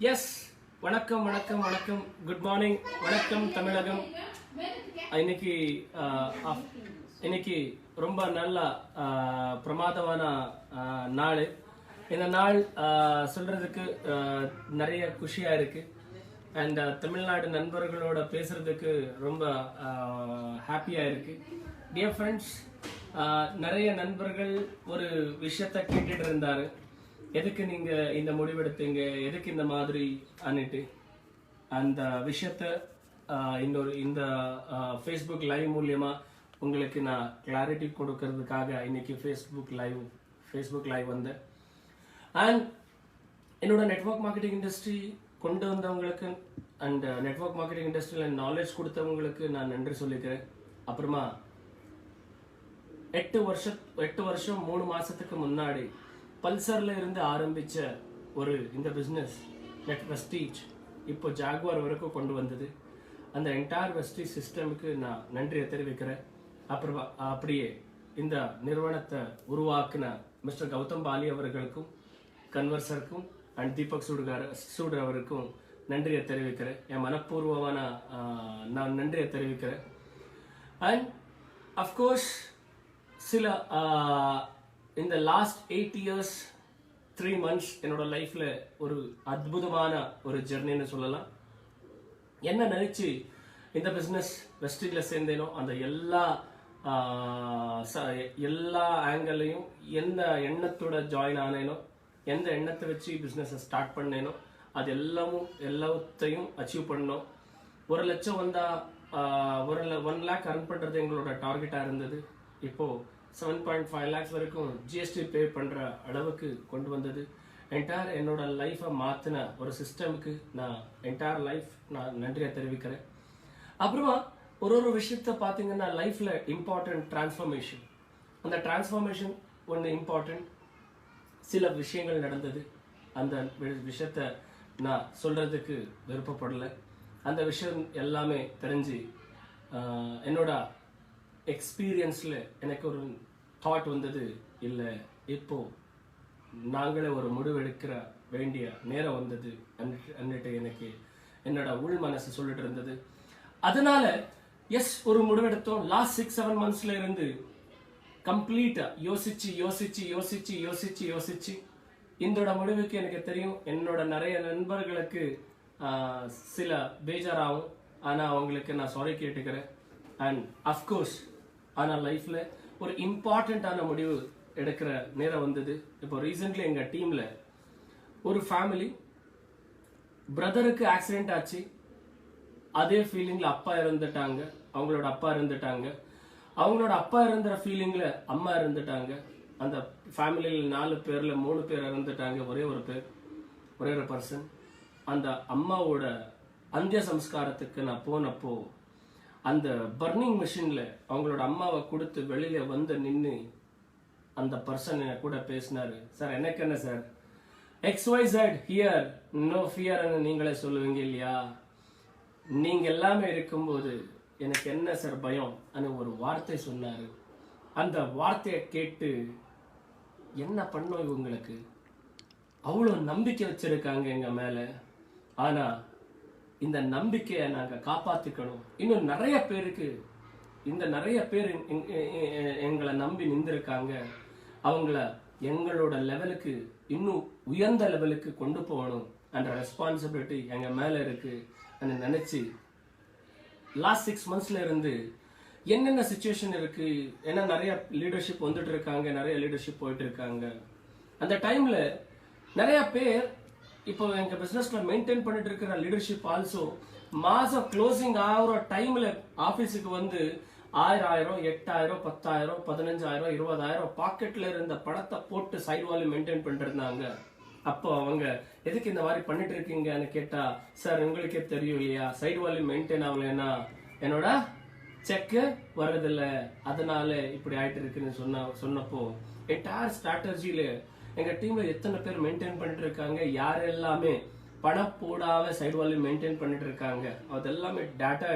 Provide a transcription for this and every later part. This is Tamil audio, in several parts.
எஸ், வணக்கம் வணக்கம் வணக்கம், குட் மார்னிங், வணக்கம் தமிழகம். இன்னைக்கு இன்னைக்கு ரொம்ப நல்ல பிரமாதமான நாள். இந்த நாள் சொல்றதுக்கு நிறைய குஷியா இருக்கு. அண்ட் தமிழ்நாடு நண்பர்களோட பேசுறதுக்கு ரொம்ப ஹாப்பியா இருக்கு. டியர் ஃப்ரெண்ட்ஸ், நிறைய நண்பர்கள் ஒரு விஷயத்த கேட்டுட்டு இருந்தாரு. எதுக்கு நீங்க இந்த முடிவெடுத்தீங்க, எதுக்கு இந்த மாதிரி அன்னிட்டு அந்த விஷயத்த இந்த ஃபேஸ்புக் லைவ் மூலியமா உங்களுக்கு நான் கிளாரிட்டி கொடுக்கறதுக்காக இன்னைக்கு ஃபேஸ்புக் லைவ் வந்தேன். அண்ட் என்னோட நெட்வொர்க் மார்க்கெட்டிங் இண்டஸ்ட்ரி கொண்டு வந்தவங்களுக்கு அண்ட் நெட்வொர்க் மார்க்கெட்டிங் இண்டஸ்ட்ரியில் நாலேஜ் கொடுத்தவங்களுக்கு நான் நன்றி சொல்லிக்கிறேன். அப்புறமா 8 வருஷம் 3 மாசத்துக்கு முன்னாடி பல்சர்ல இருந்து ஆரம்பிச்ச இந்த பிசினஸ் நெட் வெஸ்டீஜ் இப்போ ஜாகுவார் வரைக்கும் கொண்டு வந்தது. அந்த என்டையர் வெஸ்டீஜ் சிஸ்டமுக்கு நான் நன்றியை தெரிவிக்கிறேன். அப்புறம் அப்படியே இந்த நிறுவனத்தை உருவாக்குன மிஸ்டர் கௌதம் பாலி அவர்களுக்கும், கன்வர்சருக்கும் அண்ட் தீபக் சூடர் அவருக்கும் நன்றியை தெரிவிக்கிறேன். என் மனப்பூர்வமான நான் நன்றியை தெரிவிக்கிறேன். அண்ட் அஃப்கோர்ஸ் சில இந்த லாஸ்ட் 8 years 3 months என்னோட லைஃப்ல ஒரு அற்புதமான ஒரு ஜெர்னின்னு சொல்லலாம். என்ன நினைச்சு இந்த பிசினஸ் வெஸ்டீஜ்ல சேர்ந்தேனோ அந்த எல்லா ஆங்கிளையும் எந்த எண்ணத்தோட ஜாயின் ஆனேனோ, எந்த எண்ணத்தை வச்சு பிசினஸ் ஸ்டார்ட் பண்ணேனோ அது எல்லாத்தையும் அச்சீவ் பண்ணோம். 1 லட்சம் வந்தா 1 lakh earn பண்றது எங்களோட டார்கெட்டா இருந்தது. இப்போ 7.5 lakhs வரைக்கும் ஜிஎஸ்டி பே பண்ற அளவுக்கு கொண்டு வந்தது. என்டையர் என்னோட லைஃபை மாத்தின ஒரு சிஸ்டமுக்கு நான் என்டையர் லைஃப் நான் நன்றியை தெரிவிக்கிறேன். அப்புறமா ஒரு விஷயத்த பாத்தீங்கன்னா லைஃப்ல இம்பார்ட்டன்ட் டிரான்ஸ்ஃபர்மேஷன். அந்த டிரான்ஸ்ஃபர்மேஷன் ஒன்று இம்பார்ட்டன்ட். சில விஷயங்கள் நடந்தது. அந்த விஷயத்த நான் சொல்றதுக்கு விருப்பப்படலை. அந்த விஷயம் எல்லாமே தெரிஞ்சு என்னோட எக்ஸ்பீரியன்ஸ்ல எனக்கு ஒரு தாட் வந்தது. இல்லை, இப்போ நாங்களே ஒரு முடிவெடுக்கிற வேண்டிய நேரம் வந்தது அன்னிட்டு எனக்கு என்னோட உள் மனசு சொல்லிட்டு இருந்தது. அதனால ஒரு முடிவெடுத்தோம். லாஸ்ட் 6-7 monthsல இருந்து கம்ப்ளீட்டா யோசிச்சு இந்த முடிவுக்கு எனக்கு தெரியும் என்னோட நிறைய நண்பர்களுக்கு சில பேஜாராகும். ஆனா அவங்களுக்கு நான் சாரி கேட்டுக்கிறேன். அண்ட் அஃப்கோர்ஸ் ஆனா லைஃப்ல ஒரு இம்பார்ட்டன்டான முடிவு எடுக்கிற நேரம் வந்தது. இப்போ ரீசென்ட்லி எங்க டீம்ல ஒரு ஃபேமிலி பிரதருக்கு ஆக்சிடென்ட் ஆச்சு. அதே ஃபீலிங்ல அவங்களோட அப்பா இறந்துட்டாங்க. அவங்களோட அப்பா இறந்துற ஃபீலிங்ல அம்மா இறந்துட்டாங்க. அந்த ஃபேமிலியில் 4 பேர்ல 3 பேர் இறந்துட்டாங்க. ஒரே ஒரு பர்சன். அந்த அம்மாவோட அந்திய சம்ஸ்காரத்துக்கு நான் போனப்போ அந்த பர்னிங் மிஷின்ல அவங்களோட அம்மாவை கொடுத்து வெளியில வந்து நின்று அந்த பர்சன் கூட பேசினாரு. சார், எனக்கு என்ன சார், XYZ ஹியர் நோ ஃபியர்னு நீங்களே சொல்லுவீங்க இல்லையா? நீங்க எல்லாமே இருக்கும்போது எனக்கு என்ன சார் பயம் ஒரு வார்த்தை சொன்னாரு. அந்த வார்த்தையை கேட்டு என்ன பண்ணோம், இவங்களுக்கு அவ்வளோ நம்பிக்கை வச்சிருக்காங்க எங்க மேல. ஆனா இந்த நம்பிக்கையை நாங்க காப்பாத்திக்கணும். இன்னும் நிறைய பேர் எங்களை நம்பி நின்றுருக்காங்க. அவங்கள எங்களோட லெவலுக்கு இன்னும் உயர்ந்த லெவலுக்கு கொண்டு போகணும் என்ற ரெஸ்பான்சிபிலிட்டி எங்க மேல இருக்கு நினைச்சு லாஸ்ட் 6 monthsல இருந்து என்னென்ன சிச்சுவேஷன் இருக்கு, ஏன்னா நிறைய லீடர்ஷிப் வந்துட்டு இருக்காங்க, நிறைய லீடர்ஷிப் போயிட்டு இருக்காங்க. அந்த டைம்ல நிறைய பேர் இப்போ எங்க பிசினஸ்ல மெயின்டைன் பண்ணிட்டு இருக்கிற லீடர்ஷிப் ஆல்சோ மாசம் க்ளோசிங் ஆகிற டைம்ல ஆபீஸுக்கு வந்து 1000, 8000, 10,000, 15,000, 20,000 பாக்கெட்ல இருந்த பணத்தை போட்டு சைடு வால்யூம் மெயின்டைன் பண்ணிட்டு இருந்தாங்க. அப்போ அவங்க எதுக்கு இந்த மாதிரி பண்ணிட்டு இருக்கீங்கன்னு கேட்டா, சார் உங்களுக்கே தெரியும் இல்லையா, சைடு வால்யூம் மெயின்டைன் ஆகலைன்னா என்னோட செக்கு வர்றதில்ல, அதனால இப்படி ஆயிட்டு இருக்குன்னு சொன்னப்போ என்டையர் ஸ்ட்ராட்டஜியில எங்க டீம்ல எத்தனை பேர் மெயின்டைன் பண்ணிட்டு இருக்காங்க, யார் எல்லாமே பணம் போடாம சைடு வால்யூம் மெயின்டைன் பண்ணிட்டு இருக்காங்க, அதெல்லாமே டேட்டா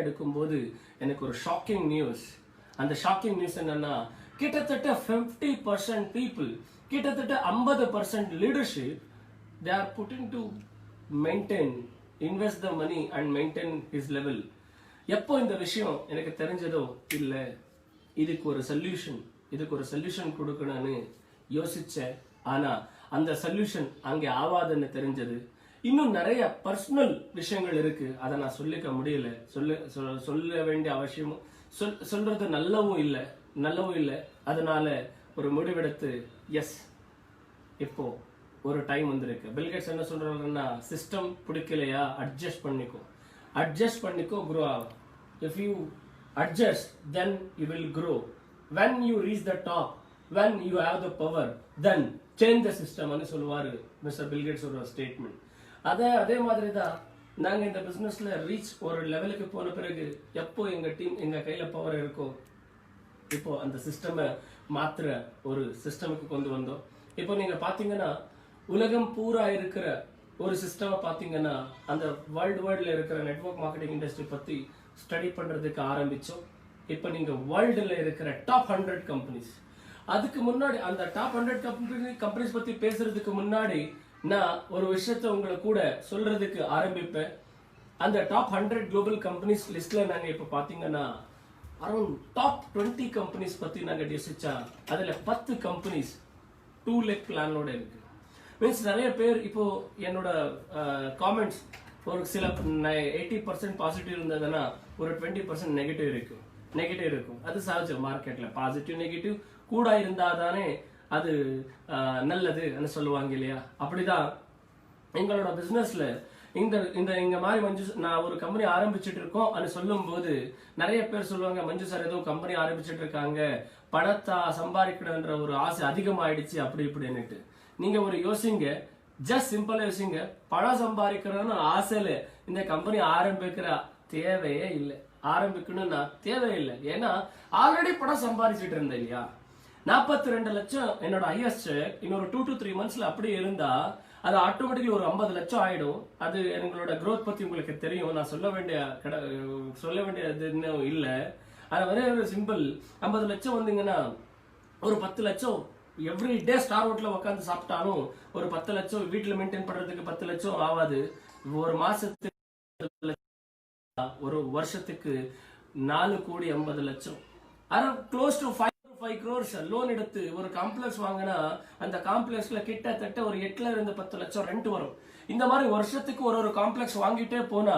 எடுக்கும்போது எனக்கு ஒரு ஷாக்கிங் நியூஸ். அந்த ஷாக்கிங் நியூஸ் என்னன்னா, கிட்டத்தட்ட 50% பீப்புள், கிட்டத்தட்ட 50% leadership they are putting to maintain, invest the money and maintain his level. எப்போ இந்த விஷயம் எனக்கு தெரிஞ்சதோ இல்ல இதுக்கு ஒரு சொல்யூஷன் கொடுக்கணும்னு யோசிச்சேன். ஆனா அந்த சொல்யூஷன் அங்கே ஆவாதுன்னு தெரிஞ்சது. இன்னும் நிறைய பர்சனல் விஷயங்கள் இருக்கு, அதை நான் சொல்லிக்க முடியல. சொல்ல வேண்டிய அவசியமும் சொல்றது நல்லவும் இல்லை. அதனால ஒரு முடிவெடுத்து எஸ் இப்போ ஒரு டைம் வந்திருக்கு. பில்கேட்ஸ் என்ன சொல்றாருன்னா, சிஸ்டம் பிடிக்கலையா அட்ஜஸ்ட் பண்ணிக்கோ grow ஆகும். If you adjust, then you will grow. When you reach the top, when you have the power, then change the system anu சொல்லுவாரு மிஸ்டர் பில்கேட்ஸ் ஒரு ஸ்டேட்மெண்ட். அதே மாதிரி தான் நாங்க இந்த பிசினஸ்ல ரீச் ஒரு லெவலுக்கு போன பிறகு எப்போ எங்க கையில பவர் இருக்கோ இப்போ அந்த சிஸ்டமை மாத்திர ஒரு சிஸ்டமுக்கு கொண்டு வந்தோம். இப்போ நீங்க பாத்தீங்கன்னா உலகம் பூரா இருக்கிற ஒரு சிஸ்டம் பாத்தீங்கன்னா அந்த வேர்ல்டுல இருக்கிற நெட்வொர்க் மார்க்கெட்டிங் இண்டஸ்ட்ரி பத்தி ஸ்டடி பண்றதுக்கு ஆரம்பிச்சோம். இப்போ நீங்க வேர்ல்டுல இருக்கிற டாப் 100 கம்பெனிஸ், அதுக்கு முன்னாடி அந்த டாப் 100 கம்பெனிஸ் பத்தி பேசுறதுக்கு முன்னாடி நான் ஒரு விஷயத்த உங்களை கூட சொல்றதுக்கு ஆரம்பிப்பேன். அந்த டாப் 100 குளோபல் கம்பெனிஸ் லிஸ்ட்ல நாங்க இப்ப பாத்தீங்கன்னா அரௌண்ட் டாப் 20 கம்பெனிஸ் பத்தி நாங்க யோசிச்சா அதுல 10 கம்பெனிஸ் 2 லேக் பிளானோட இருக்கு. மீன்ஸ் நிறைய பேர் இப்போ என்னோட காமெண்ட்ஸ் ஒரு சில 80% பாசிட்டிவ் இருந்ததுன்னா ஒரு 20% நெகட்டிவ் இருக்கும். அது சகஜம். மார்க்கெட்ல பாசிட்டிவ் நெகட்டிவ் கூட இருந்தாதானே அது நல்லது சொல்லுவாங்க இல்லையா? அப்படிதான் எங்களோட பிசினஸ்ல இந்த மாதிரி நான் ஒரு கம்பெனி ஆரம்பிச்சுட்டு இருக்கோம் அது சொல்லும் போது நிறைய பேர் சொல்லுவாங்க, மஞ்சு சார் ஏதோ கம்பெனி ஆரம்பிச்சுட்டு இருக்காங்க, பணத்தை சம்பாதிக்கணும்ன்ற ஒரு ஆசை அதிகமாயிடுச்சு அப்படி இப்படின்னுட்டு. நீங்க ஒரு யோசிங்க, ஜஸ்ட் சிம்பிளா யோசிங்க, பணம் சம்பாதிக்கணும்னு ஆசையில இந்த கம்பெனி ஆரம்பிக்கிற தேவையே இல்லை, ஆரம்பிக்கணும்னா தேவையில்லை. ஏன்னா ஆல்ரெடி பணம் சம்பாதிச்சுட்டு இருந்தேன் இல்லையா? 42 லட்சம் என்னோட ஹையஸ்ட் செக் இன்னொரு 2 to 3 monthsல அப்படியே இருந்தா அது ஆட்டோமேட்டிக்கலி ஒரு 50 லட்சம் ஆயிடும். அது எங்களோட growth பத்தி உங்களுக்கு தெரியும், நான் சொல்ல வேண்டியது இன்னும் இல்ல. அது ஒரே ஒரு சிம்பிள். 50 லட்சம் வந்தீங்கன்னா ஒரு 10 லட்சம் எவ்ரி டே ஸ்டார் ஹோட்டல்ல உட்காந்து சாப்பிட்டாலும் ஒரு 10 லட்சம் வீட்டுல மெயின்டைன் பண்றதுக்கு 10 லட்சம் ஆகாது. ஒரு மாசத்துக்கு ஒரு வருஷத்துக்கு 4,50 லட்சம், க்ளோஸ் டு 5 crores லோன் எடுத்து ஒரு காம்ப்ளெக்ஸ் வாங்கினா அந்த காம்ப்ளெக்ஸ்ல கிட்டத்தட்ட ஒரு 8 இருந்து 10 லட்சம் ரெண்ட் வரும். இந்த மாதிரி வருஷத்துக்கு ஒரு காம்ப்ளெக்ஸ் வாங்கிட்டே போனா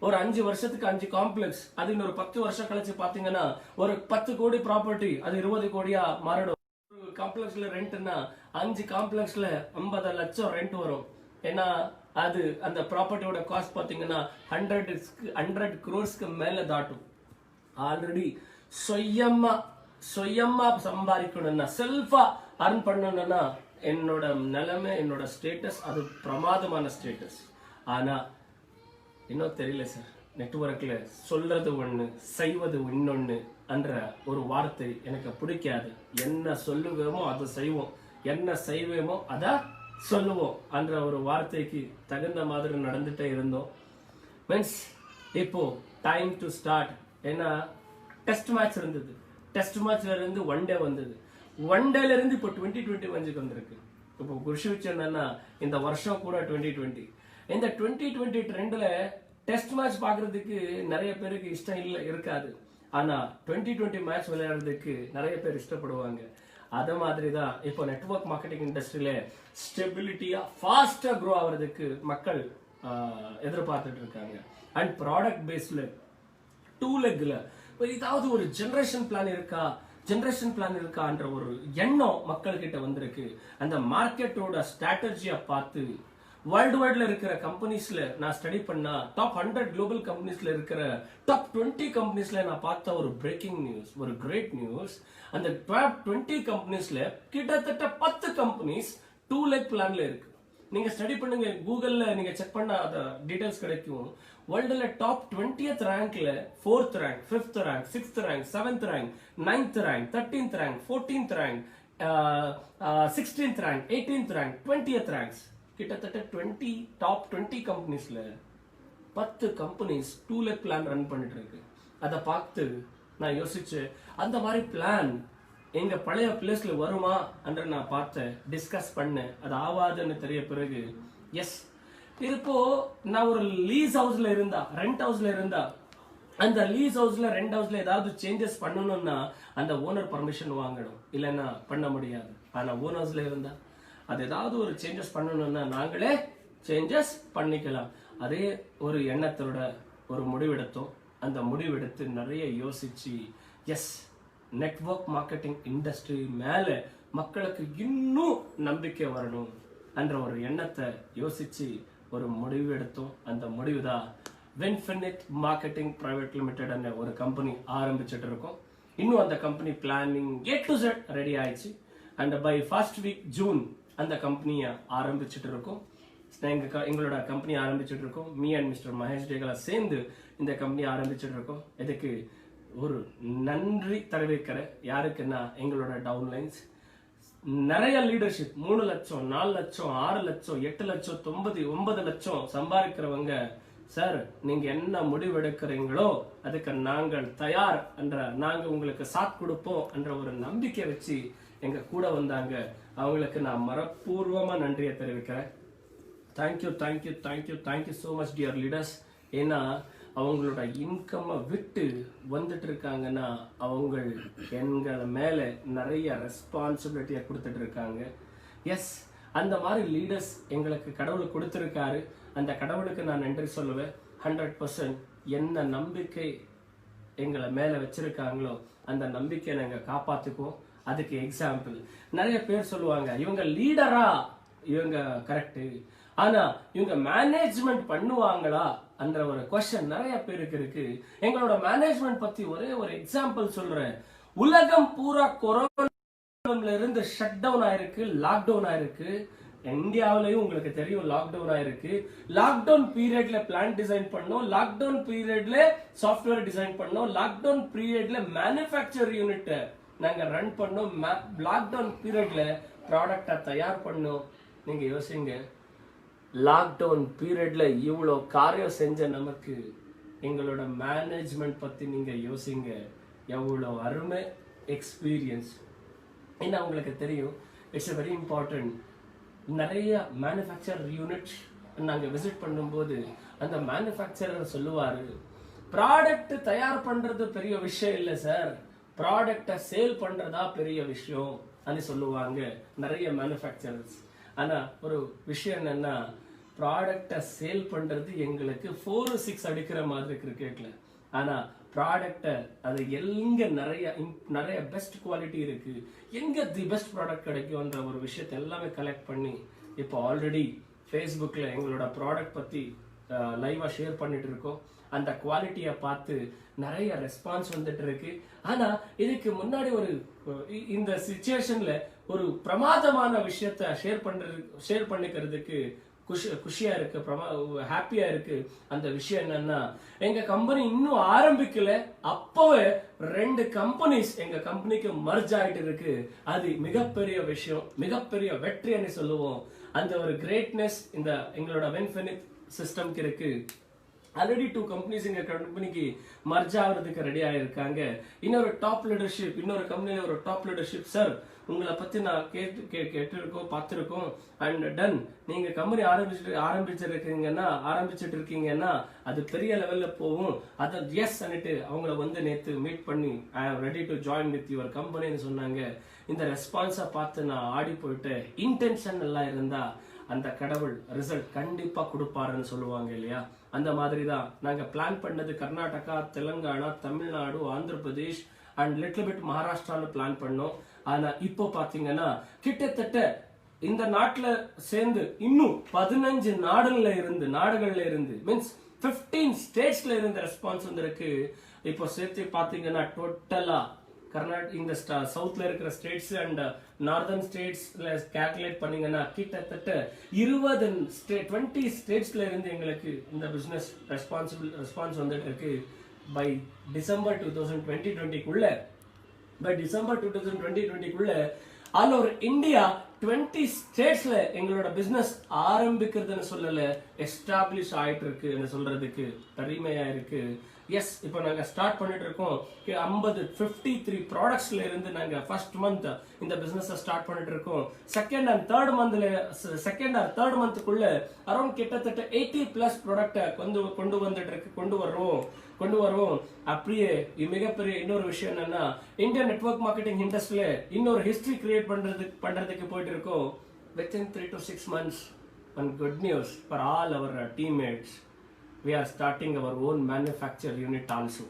ஒரு 5 வருஷத்துக்கு 5 காம்ப்ளெக்ஸ், அது இன்னொரு 10 வருஷம் கழிச்சு பாத்தீங்கன்னா ஒரு 10 கோடி ப்ராப்பர்ட்டி அது 20 கோடியா மாறிடும். ஒரு காம்ப்ளெக்ஸ்ல ரெண்ட்னா 5 காம்ப்ளெக்ஸ்ல 50 லட்சம் ரெண்ட் வரும். ஏன்னா அது அந்த ப்ராப்பர்ட்டியோட காஸ்ட் பாத்தீங்கன்னா 100 crores மேல தாட்டும். ஆல்ரெடி சுயமா சம்பாதிக்கணும்னா செல்ஃபா அர்ன் பண்ணணும்னா என்னோட நிலைமை என்னோட ஸ்டேட்டஸ் அது பிரமாதமான ஸ்டேட்டஸ். ஆனா இன்னும் தெரியல சார், நெட்வொர்க்ல சொல்றது ஒண்ணு செய்வது இன்னொன்னு என்ற ஒரு வார்த்தை எனக்கு பிடிக்காது. என்ன சொல்லுவோமோ அதை செய்வோம், என்ன செய்வோமோ அதை சொல்லுவோம் என்ற ஒரு வார்த்தைக்கு தகுந்த மாதிரி நடந்துட்டே இருந்தோம். மீன்ஸ் இப்போ டைம் டு ஸ்டார்ட். ஏன்னா டெஸ்ட் மேட்ச் இருந்தது, டெஸ்ட் மேட்ச்ல இருந்து ஒன் டே வந்தது, ஒன் டேல இருந்து இப்போ 2021 வந்திருக்கு. இப்போ குருஷிச்சு என்னன்னா இந்த வருஷம் கூட 2020. இந்த 2020 ட்ரெண்ட்ல டெஸ்ட் மேட்ச் பாக்குறதுக்கு நிறைய பேருக்கு இஷ்டம் இருக்காது. ஆனா 2020 மேட்ச் விளையாடுறதுக்கு நிறைய பேர் இஷ்டப்படுவாங்க. அத மாதிரி தான் இப்போ நெட்வொர்க் மார்க்கெட்டிங் இண்டஸ்ட்ரியில ஸ்டெபிலிட்டியா ஃபாஸ்டா க்ரோ ஆகிறதுக்கு மக்கள் எதிர்பார்த்துட்டு இருக்காங்க. அண்ட் ப்ராடக்ட் பேஸ்ல 2 லெக்ல ஏதாவது ஒரு ஜெனரேஷன் பிளான் இருக்கான்ற ஒரு எண்ணம் மக்கள் கிட்ட வந்திருக்கு. அந்த மார்க்கெட்டோட ஸ்ட்ராட்டஜியை பார்த்து வேர்ல்டு வைட்ல இருக்கிற கம்பெனிஸ்ல நான் ஸ்டடி பண்ணா டாப் 100 குளோபல் கம்பெனிஸ்ல இருக்கிற டாப் 20 கம்பெனிஸ்ல நான் பார்த்த ஒரு பிரேக்கிங் நியூஸ், ஒரு கிரேட் நியூஸ். அந்த டாப் 20 கம்பெனிஸ்ல கிட்டத்தட்ட 10 கம்பெனிஸ் 2 லேக் பிளான்ல இருக்கு. நீங்க ஸ்டடி பண்ணுங்க, கூகுள்ல நீங்க செக் பண்ண அந்த டீடைல்ஸ் கிடைக்கும். வேர்ல்டுல டாப் 20th ரேங்க்ல 4th rank, 5th rank, 6th rank, 7th rank, 9th rank, 13th rank, 14th rank, 16th rank, 18th rank, 20th ranks, கிட்டத்தட்ட டாப் 20 கம்பெனிஸ்ல 10 கம்பெனிஸ் 2 லேக் பிளான் ரன் பண்ணிட்டு இருக்கு. அதை பார்த்து நான் யோசிச்சு அந்த மாதிரி பிளான் எங்க பழைய பிளேஸ்ல வருமா என்று நான் பார்த்தேன், டிஸ்கஸ் பண்ணேன். அது ஆவாதுன்னு தெரிய பிறகு எஸ், இப்போ நான் ஒரு லீஸ் ஹவுஸ்ல இருந்தா, ரெண்ட் ஹவுஸ்ல இருந்தா, அந்த லீஸ் ஹவுஸ்ல ரெண்ட் ஹவுஸ்ல ஏதாவது சேஞ்சஸ் பண்ணணும்னா அந்த ஓனர் பர்மிஷன் வாங்கணும், இல்லைன்னா பண்ண முடியாது. ஆனா ஓனர்ஸ்ல இருந்தா அது ஏதாவது ஒரு சேஞ்சஸ் பண்ணணும்னா நாங்களே சேஞ்சஸ் பண்ணிக்கலாம். அதே ஒரு எண்ணத்தோட ஒரு முடிவெடுத்தோம். அந்த முடிவெடுத்து நிறைய யோசிச்சு, எஸ், நெட்வொர்க் மார்க்கெட்டிங் இண்டஸ்ட்ரி மேல மக்களுக்கு இன்னும் நம்பிக்கை வரணும் என்ற ஒரு எண்ணத்தை யோசிச்சு ஒரு முடிவு எடுத்தோம். அந்த முடிவு தான் Winfinite Marketing Private Limited என்ற ஒரு கம்பெனி ஆரம்பிச்சுட்டு இருக்கோம். இன்னும் அந்த company planning A to Z ready ஆயிடுச்சு. And by first week June அந்த கம்பெனியை ஆரம்பிச்சுட்டு இருக்கோம். எங்களோட கம்பெனி ஆரம்பிச்சுட்டு இருக்கோம். Me and mister Mahesh Tekala சேர்ந்து இந்த கம்பெனி ஆரம்பிச்சுட்டு இருக்கோம். இதுக்கு ஒரு நன்றி தெரிவிக்கிறேன். யாருக்குன்னா எங்களோட டவுன்லைன்ஸ் நிறைய லீடர்ஷிப் 3 லட்சம் 4 லட்சம் 6 லட்சம் 8 லட்சம் 9 லட்சம் சம்பாதிக்கிறவங்க, சார் நீங்க என்ன முடிவெடுக்கிறீங்களோ அதுக்கு நாங்கள் தயார் என்ற, நாங்க உங்களுக்கு சாத் கொடுப்போம் என்ற ஒரு நம்பிக்கை வச்சு எங்க கூட வந்தாங்க. அவங்களுக்கு நான் மனப்பூர்வமா நன்றியை தெரிவிக்கிறேன். Thank you thank you thank you thank you so much dear leaders. ஏன்னா அவங்களோட இன்கம்மை விட்டு வந்துட்டு இருக்காங்கன்னா அவங்க எங்களை மேல நிறைய ரெஸ்பான்சிபிலிட்டியை கொடுத்துட்டு இருக்காங்க. எஸ், அந்த மாதிரி லீடர்ஸ் எங்களுக்கு கடவுள் கொடுத்துருக்காரு. அந்த கடவுளுக்கு நான் நன்றி சொல்லுவேன். 100% என்ன நம்பிக்கை எங்களை மேல வச்சிருக்காங்களோ அந்த நம்பிக்கையை நாங்க காப்பாத்துக்குவோம். அதுக்கு எக்ஸாம்பிள் நிறைய பேர் சொல்லுவாங்க, இவங்க லீடரா, இவங்க கரெக்ட், ஆனா இவங்க மேனேஜ்மெண்ட் பண்ணுவாங்களா என்ற ஒரு क्वेश्चन நிறைய பேருக்கு இருக்கு. எங்களோட மேனேஜ்மெண்ட் பத்தி ஒரே ஒரு எக்ஸாம்பிள் சொல்றேன். உலகம் பூரா கொரோனால இருந்து ஷட் டவுன் ஆயிருக்கு, லாக் டவுன் ஆயிருக்கு. இந்தியாவிலையும் உங்களுக்கு தெரியும் லாக்டவுன் ஆயிருக்கு. லாக்டவுன் பீரியட்ல பிளான் டிசைன் பண்ணோம், லாக்டவுன் பீரியட்ல சாஃப்ட்வேர் டிசைன் பண்ணோம், லாக்டவுன் பீரியட்ல மேனுஃபேக்சர் யூனிட் நாங்க ரன் பண்ணோம், லாக்டவுன் பீரியட்ல ப்ராடக்டை தயார் பண்ணோம். நீங்க யோசிங்க, லாக்டவுன் பீரியட்ல இவ்வளோ காரியம் செஞ்ச நமக்கு எங்களோட மேனேஜ்மெண்ட் பத்தி நீங்க யோசிங்க, எவ்வளோ அருமை எக்ஸ்பீரியன்ஸ். ஏன்னா உங்களுக்கு தெரியும், இட்ஸ் வெரி இம்பார்ட்டன்ட். நிறைய மேனுஃபேக்சர் யூனிட் நாங்க விசிட் பண்ணும்போது அந்த மேனுஃபேக்சரர் சொல்லுவாரு, ப்ராடக்ட் தயார் பண்றது பெரிய விஷயம் இல்லை சார், ப்ராடக்டை சேல் பண்றதா பெரிய விஷயம் అని சொல்லுவாங்க நிறைய மேனுஃபேக்சரர்ஸ். ஆனா ஒரு விஷயம் என்னன்னா, ப்ராடக்டை சேல் பண்றது எங்களுக்கு 4-6 அடிக்கிற மாதிரி கிரிக்கெட்ல. ஆனா ப்ராடக்டை அது எங்க நிறைய பெஸ்ட் குவாலிட்டி இருக்கு, எங்க தி பெஸ்ட் ப்ராடக்ட் கிடைக்கும்ன்ற ஒரு விஷயத்தை எல்லாமே கலெக்ட் பண்ணி இப்போ ஆல்ரெடி ஃபேஸ்புக்ல எங்களோட ப்ராடக்ட் பத்தி லைவா ஷேர் பண்ணிட்டு இருக்கோம். அந்த குவாலிட்டியை பார்த்து நிறைய ரெஸ்பான்ஸ் வந்துட்டு இருக்கு. ஆனா இதுக்கு முன்னாடி ஒரு இந்த சிச்சுவேஷன்ல ஒரு பிரமாதமான விஷயத்த ஷேர் பண்ணிக்கிறதுக்கு குஷியா இருக்கு, ஹாப்பியா இருக்கு. அந்த விஷயம் என்னன்னா, எங்க கம்பெனி இன்னும் ஆரம்பிக்கல, அப்பவே 2 கம்பெனிஸ் எங்க கம்பெனிக்கு மர்ஜ் ஆயிட்டு இருக்கு. அது மிகப்பெரிய விஷயம், மிகப்பெரிய வெற்றின்னு சொல்லுவோம். அந்த ஒரு கிரேட்னஸ் இந்த எங்களோட Winfinite சிஸ்டம்க்கு இருக்கு. ஆல்ரெடி 2 கம்பெனிஸ் எங்க கம்பெனிக்கு மர்ஜ் ஆகிறதுக்கு ரெடி ஆயிருக்காங்க. இன்னொரு டாப் லீடர்ஷிப், இன்னொரு கம்பெனில ஒரு டாப் லீடர்ஷிப், சார் உங்களை பத்தி நான் கேட்டிருக்கோம், பார்த்திருக்கோம், அண்ட் டன். நீங்க கம்பெனி ஆரம்பிச்சிட்டு இருக்கீங்கன்னா அது பெரிய லெவல்ல போகும். அதை எஸ் பண்ணிட்டு அவங்கள வந்து நேத்து மீட் பண்ணி I am ready to join with your கம்பெனின்னு சொன்னாங்க. இந்த ரெஸ்பான்ஸை பார்த்து நான் ஆடி போயிட்டு, இன்டென்ஷன் எல்லாம் இருந்தா அந்த கடவுள் ரிசல்ட் கண்டிப்பா கொடுப்பாருன்னு சொல்லுவாங்க இல்லையா? அந்த மாதிரி தான் நாங்க பிளான் பண்ணது Karnataka, Telangana, Tamil Nadu, Andhra Pradesh and little bit மகாராஷ்டிரால பிளான் பண்ணோம். ஆனா இப்போ பாத்தீங்கன்னா கிட்டத்தட்ட இந்த நாட்டுல சேர்ந்து இன்னும் 15 நாடுகள்ல இருந்து மீன்ஸ் 15 ஸ்டேட்ஸ்ல இருந்து ரெஸ்பான்ஸ் வந்திருக்கு. இப்போ சேர்த்து பாத்தீங்கன்னா டோட்டலா கர்நாடகா இந்த சவுத்ல இருக்கிற ஸ்டேட்ஸ் அண்ட் நார்தர்ன் ஸ்டேட்ஸ்ல கால்குலேட் பண்ணீங்கன்னா கிட்டத்தட்ட 20 ஸ்டேட்ஸ்ல இருந்து எங்களுக்கு இந்த பிசினஸ் ரெஸ்பான்ஸ் வந்துட்டு இருக்கு. By December 2020 all over India 20 ஸ்டேட்ஸ்ல எங்களோட பிசினஸ் ஆரம்பிக்கிறதுன்னு சொல்லல, எஸ்டாப்ளிஷ் ஆயிட்டு இருக்கு சொல்றதுக்கு பெருமையா இருக்கு. எஸ் இப்போ நாங்கள் ஸ்டார்ட் பண்ணிட்டு இருக்கோம் 53 ப்ராடக்ட்ஸ்ல இருந்து நாங்கள் ஃபர்ஸ்ட் மந்த் இந்த பிசினஸை ஸ்டார்ட் பண்ணிட்டு இருக்கோம். செகண்ட் அண்ட் தேர்ட் மந்த்துக்குள்ள அரௌண்ட் கிட்டத்தட்ட 80+ ப்ராடக்டை கொண்டு வருவோம். அப்படியே மிகப்பெரிய இன்னொரு விஷயம் என்னன்னா, இந்தியன் நெட்வொர்க் மார்க்கெட்டிங் இண்டஸ்ட்ரியில இன்னொரு ஹிஸ்டரி கிரியேட் பண்றதுக்கு போயிட்டு இருக்கோம். Within 3 to 6 months, one good news for all our teammates. We are starting our own manufacture unit also.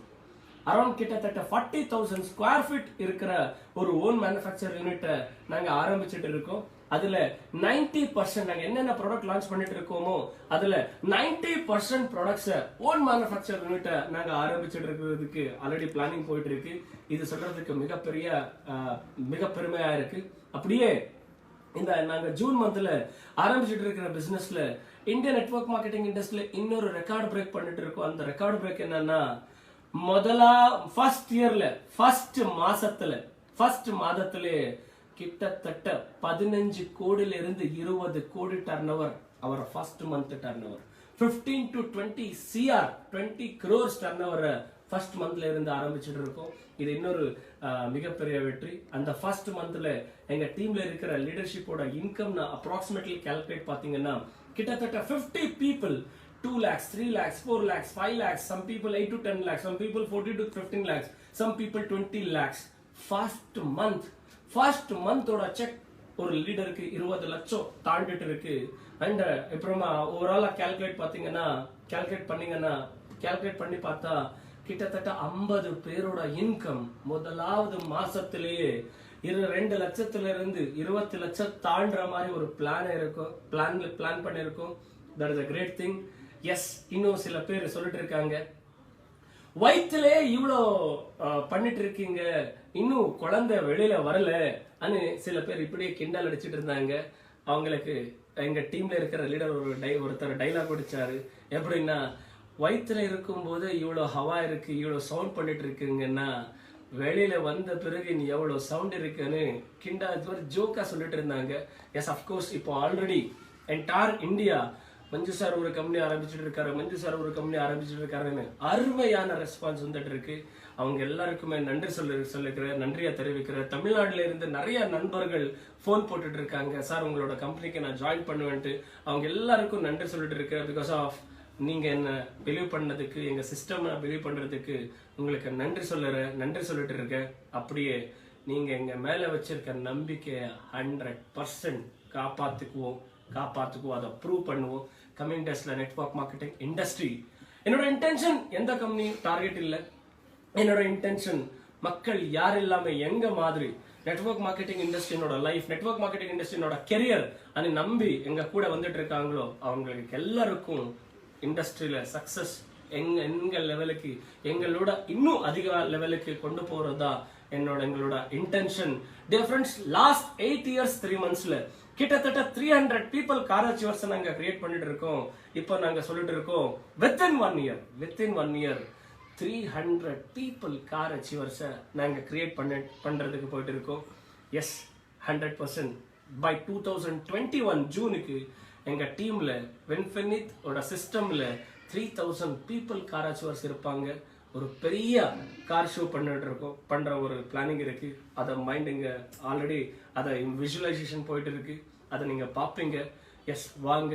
Around கிட்டத்தட்ட 40,000 ஸ்கொயர் ஃபீட் இருக்கிற ஒரு ஓன் மேனுஃபேக்சர் யூனிட்டை நாங்க ஆரம்பிச்சுட்டு இருக்கோம். அதுல 90% நாங்க என்னென்ன ப்ராடக்ட் லான்ச் பண்ணிட்டு இருக்கோமோ அதுல 90% ப்ராடக்ட்ஸை ஓன் மேனுஃபேக்சர் யூனிட்டை நாங்க ஆரம்பிச்சுட்டு இருக்கிறதுக்கு ஆல்ரெடி பிளானிங் போயிட்டு இருக்கு. இது சொல்றதுக்கு மிக பெருமையா இருக்கு. அப்படியே இந்த நாங்க ஜூன் மந்த்ல ஆரம்பிச்சுட்டு இருக்கிற பிசினஸ்ல இந்தியன் நெட்வொர்க் மார்க்கெட்டிங் இண்டஸ்ட்ரியில இன்னொரு ரெக்கார்ட் பிரேக் பண்ணிட்டு இருக்கோம். அந்த ரெக்கார்ட் பிரேக் என்னன்னா, ஃபர்ஸ்ட் மாதத்திலே கிட்டத்தட்ட 15 கோடியில இருந்து 20 கோடி டர்ன் ஓவர். அவர் first month turn over 15 to 20 crores turn over first மந்த்ல இருந்து ஆரம்பிச்சுட்டு இருக்கோம். இது இன்னொரு மிகப்பெரிய வெற்றி. அந்த ஃபர்ஸ்ட் மந்த்ல எங்க டீம்ல இருக்கிற லீடர்ஷிப்போட இன்கம் அப்ராக்சிமேட்லி கால்குலேட் பாத்தீங்கன்னா கிட்டத்தட்ட 50 people 2 lakhs, 3 lakhs, 4 lakhs, 5 lakhs, some people 8 to 10 lakhs, some people 40 to 15 lakhs, some people 20 lakhs. First மந்தோட செக் ஒரு லீடருக்கு 20 லட்சம் தாண்டிட்டு இருக்கு. அண்ட் அப்புறமா ஓவராலா கால்குலேட் பண்ணி பார்த்தா கிட்டத்தட்ட 50 பேரோட இன்கம் முதலாவது மாசத்திலேயே 2 லட்சத்துல இருந்து 20 லட்சம் தாண்டுற மாதிரி ஒரு பிளான் பண்ணிருக்கோம். That is a great thing. Yes, இன்னும் சில பேர் சொல்லிட்டு இருக்காங்க, வயிற்றுலே இவ்வளோ பண்ணிட்டு இருக்கீங்க, இன்னும் குழந்தை வெளியில வரல அனு சில பேர் இப்படியே கிண்டல் அடிச்சிட்டு இருந்தாங்க. அவங்களுக்கு எங்க டீம்ல இருக்கிற லீடர் ஒருத்தர் டைலாக் அடிச்சாரு. எப்படின்னா, வயிற்றுல இருக்கும் போது இவ்வளோ ஹவா இருக்கு, இவ்வளோ சவுண்ட் பண்ணிட்டு இருக்குங்கன்னா வெளியில வந்த பிறகு நீ எவ்வளவு சவுண்ட் இருக்குன்னு கிண்டா ஜோக்கா சொல்லிட்டு இருந்தாங்க. எஸ், அப்கோர்ஸ் இப்போ ஆல்ரெடி என்டையர் இந்தியா மஞ்சு சார் ஒரு கம்பெனி ஆரம்பிச்சுட்டு இருக்காருன்னு அருமையான ரெஸ்பான்ஸ் வந்துட்டு இருக்கு. அவங்க எல்லாருக்குமே நன்றியா தெரிவிக்கிறேன். தமிழ்நாடுல இருந்து நிறைய நண்பர்கள் போன் போட்டுட்டு இருக்காங்க, சார் உங்களோட கம்பெனிக்கு நான் ஜாயின் பண்ணுவேன்ட்டு. அவங்க எல்லாருக்கும் நன்றி சொல்லிட்டு இருக்கேன். பிகாஸ் ஆஃப் நீங்க என்ன பிலீவ் பண்ணதுக்கு, எங்க சிஸ்டம் பிலீவ் பண்றதுக்கு உங்களுக்கு நன்றி சொல்லிட்டு இருக்கேன். அப்படியே நீங்க எங்க மேல வச்சிருக்க நம்பிக்கைய 100% காப்பாத்துக்குவோம், அதை ப்ரூவ் பண்ணுவோம். கமிங் டேஸ்ல நெட்வொர்க் மார்க்கெட்டிங் இண்டஸ்ட்ரி என்னோட இன்டென்ஷன் எந்த கம்பெனி டார்கெட் இல்ல. என்னோட இன்டென்ஷன் மக்கள் யார் இல்லாம எங்க மாதிரி நெட்வொர்க் மார்க்கெட்டிங் இண்டஸ்ட்ரியோட லைஃப், நெட்வொர்க் மார்க்கெட்டிங் இண்டஸ்ட்ரியோட கெரியர் அதை நம்பி எங்க கூட வந்துட்டு இருக்காங்களோ அவங்களுக்கு எல்லாருக்கும் இண்டஸ்ட்ரியில சக்சஸ் எங்க லெவலுக்கு, எங்களோட இன்னும் அதிக லெவலுக்கு கொண்டு போறதா எங்களோட intention. Dear friends, last 8 years 3 monthsல கிட்டத்தட்ட 300 people கார் அச்சீவர்ஸ் நாங்க கிரியேட் பண்ணிட்டு இருக்கோம். இப்போ நாங்க சொல்லிட்டு இருக்கோம் within one year 300 people car achievers நாங்க கிரியேட் பண்றதுக்கு போயிட்டு இருக்கோம். எஸ், 100% by 2021 ஜூனுக்கு எங்க டீம்ல வென்ஃபினித் ஓட சிஸ்டம்ல 3000 people கார் அச்சீவர்ஸ் இருப்பாங்க. ஒரு பெரிய கார் ஷோ பண்ற ஒரு பிளானிங் இருக்கு. அதை மைண்டுங்க ஆல்ரெடி அதை விஷுவலைசேஷன் போயிட்டு இருக்கு. அதை நீங்க பாப்பீங்க. எஸ், வாங்க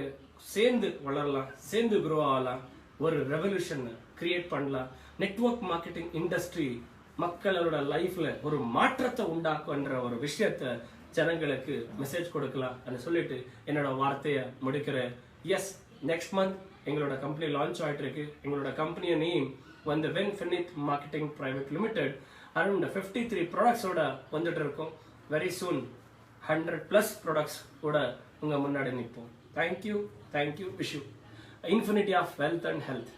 சேர்ந்து வளரலாம், சேர்ந்து க்ரோ ஆகலாம், ஒரு ரெவல்யூஷன் கிரியேட் பண்ணலாம். நெட்வொர்க் மார்க்கெட்டிங் இண்டஸ்ட்ரி மக்களோட லைஃப்ல ஒரு மாற்றத்தை உண்டாக்குன்ற ஒரு விஷயத்த ஜனங்களுக்கு மெசேஜ் கொடுக்கலாம் அப்படின்னு சொல்லிட்டு என்னோட வார்த்தையை முடிக்கிறேன். எஸ், நெக்ஸ்ட் மந்த் எங்களோட கம்பெனி லான்ச் ஆயிட்டு இருக்கு. எங்களோட கம்பெனி நேம் வந்து வென்ஃபினித் மார்க்கெட்டிங் பிரைவேட் லிமிடெட். அரௌண்ட் 53 ப்ராடக்ட்ஸோட வந்துட்டு இருக்கோம். வெரி சூன் 100+ ப்ராடக்ட்ஸ் கூட உங்க முன்னாடி நிற்போம். Thank you. Wish you infinity of wealth and health.